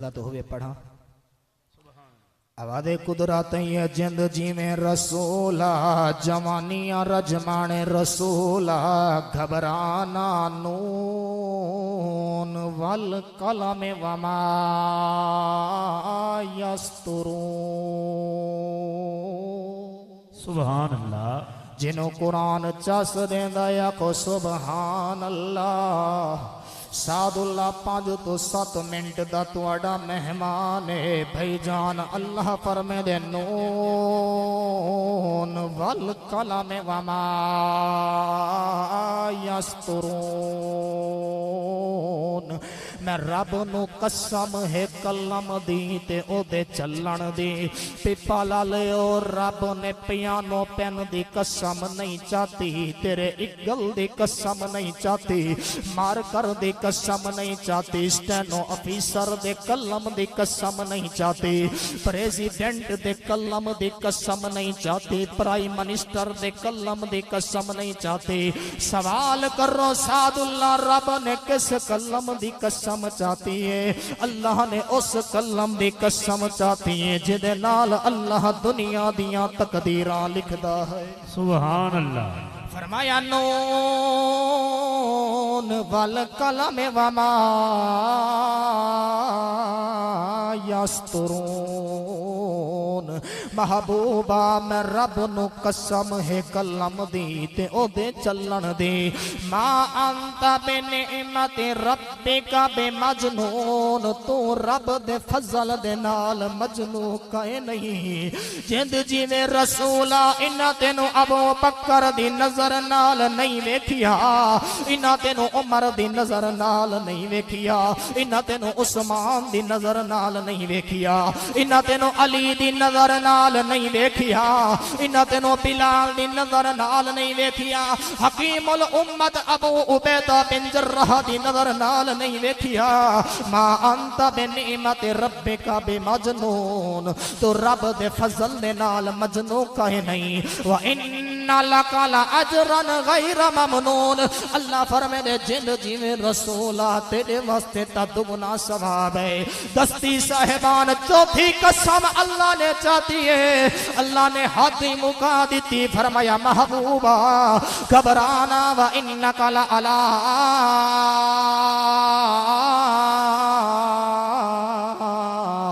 तो हुए पढ़ा आवादे कुदरत ये जिंद जी में रसूला जवानियां रजमाने रसूला घबराना नून वल कलम वमा यस्तुरून। सुभान अल्लाह। जिन्हों कुरान चस देंदा या को सुभान अल्लाह। सादुल्ला 5 तो 7 मिनट दा तुहाडा मेहमान है भाईजान अल्लाह फरमे दे नून वल कलम वमा यस्तुरून। मैं रब नू कसम है कलम दी ते ओदे चलन दी। पिपा लाले और रब ने पियानो पेन दी कसम नहीं चाहती, तेरे इगल दी कसम नहीं चाहती, मार्कर दी कसम नहीं चाहती, स्टेनो ऑफिसर दे कलम दी कसम नहीं चाहती, प्रेसिडेंट दे कलम दी कसम नहीं चाहती, प्राइम मिनिस्टर दे कलम दी कसम नहीं चाहती। सवाल करो सादुल्ला रब ने किस कलम दी कसम चाहती है? अल्लाह ने उस कलम दी कसम चाहती है जिदे नाल अल्लाह दुनिया दियां तकदीरां लिखदा है। सुभान अल्लाह। फरमाया नून वल कलम वमा यस्तुरून। महबूबा मैं रब नु कसम है कलम दी ते ओदे चलन दी। मा अंता बिनिअमत रब्बिका बेमजनून। तू रब दे फजल दे नाल मजनू कहे नहीं। जिंद जिवें रसूला इन्हां तेनू अबू बकर दी नजर नाल नहीं वेखिया, इन्हां तेनू उमर दी नजर नाल नहीं वेखिया, इन्हां तेनू उस्मान दी नजर नाल नहीं वेखिया, इन्हां तेनू अली दी नजर नाल नहीं वेखिया, इन्हां तेनू बिलाल दी नजर नाल नहीं वेखिया, हकीमुल उम्मत अबू उबैदा बिन जर्राह दी नजर नाल नहीं वेखिया। मा अंत बिनिअमत रब्बिका बेमजनून। तो रब दे फजल दे नाल मजनू कहे नहीं। व इन्ना लका ला अजरन गैर ममनून। अल्लाह फरमाए दे जिंद जिवें रसूला तेरे वास्ते दुगना सवाब है। दस्ती साहिबान चौथी कसम अल्लाह ने चाहती है, अल्लाह ने हाथी मुका दी। फरमाया महबूबा घबराना व इन्नका ला अला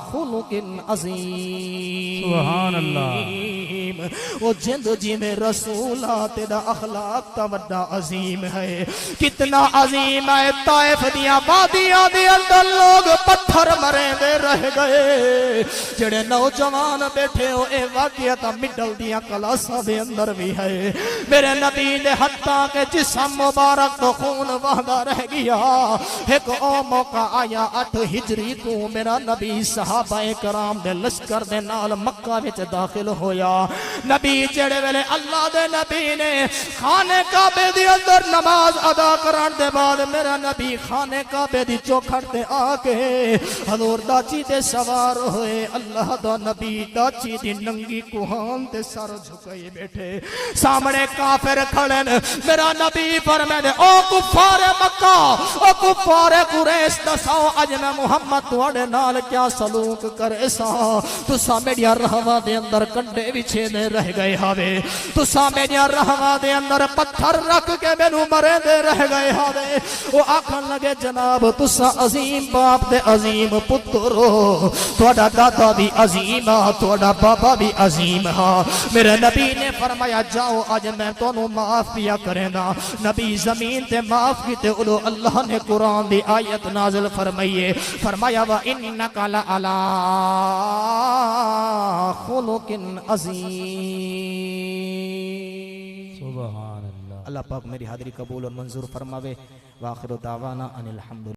खुलुकिन अज़ीम। सुभान अल्लाह। वो जिंद जिमें रसूला तेरा अखलाक ता वड्डा अजीम है। कितना अजीम है। ताइफ दियां वादियां दे अंदर लोग पत्थर मरे दे रह गए। जेड़े नौजवान बैठे हो ए वाकया ता मिडल दियां क्लासां दे अंदर भी है। मेरे नबी दे हत्ता के जिस्म मुबारक तो खून वहदा रह गया। एक ओ मौका आया 8 हिजरी को मेरा नबी सहाबाए कराम दे लश्कर दे नाल मक्का विच दाखिल होया। नबी जेड़े वेले अल्लाह दे नबी ने खाने काबे दे अंदर नमाज अदा करन दे बाद मेरा नबी खाने काबे दी चौखट ते आके हजूर दाची ते सवार होए। अल्लाह दा नबी दाची दी नंगी कुहान ते सर झुकाए बैठे। सामने काफिर खड़े न। मेरा नबी फरमाए ओ कुफार मक्का, ओ कुफार कुरैश दसो अज मैं मुहम्मद तुहाडे नाल क्या सलूक करे सा। तुसा मेरिया रहवा दे अंदर कंडे विछे दे रह गए हावे, तुसा मेरिया रहवा दे अंदर पत्थर रख के मैनू मरे दे रह गए हावे। वो आखन लगे जनाब तुसा अजीम बाप दे अजीम पुत्र हो, तुहाडा दादा भी अजीम है, तुहाडा बाबा भी अजीम है। मेरे नबी ने फरमाया जाओ आज मैं तुहानू माफ पिया करेंदा। नबी जमीन ते माफ कीते उदो अल्लाह ने कुरान दी आयत नाजिल फरमाइए। फरमाया व इन्नका ला अला खुलुकिन अज़ीम। सुभान अल्लाह। अल्लाह पाक मेरी हाजिरी कबूल और मंजूर फरमावे। वाखिर दावाना अनिल हम्दुलिल्लाह।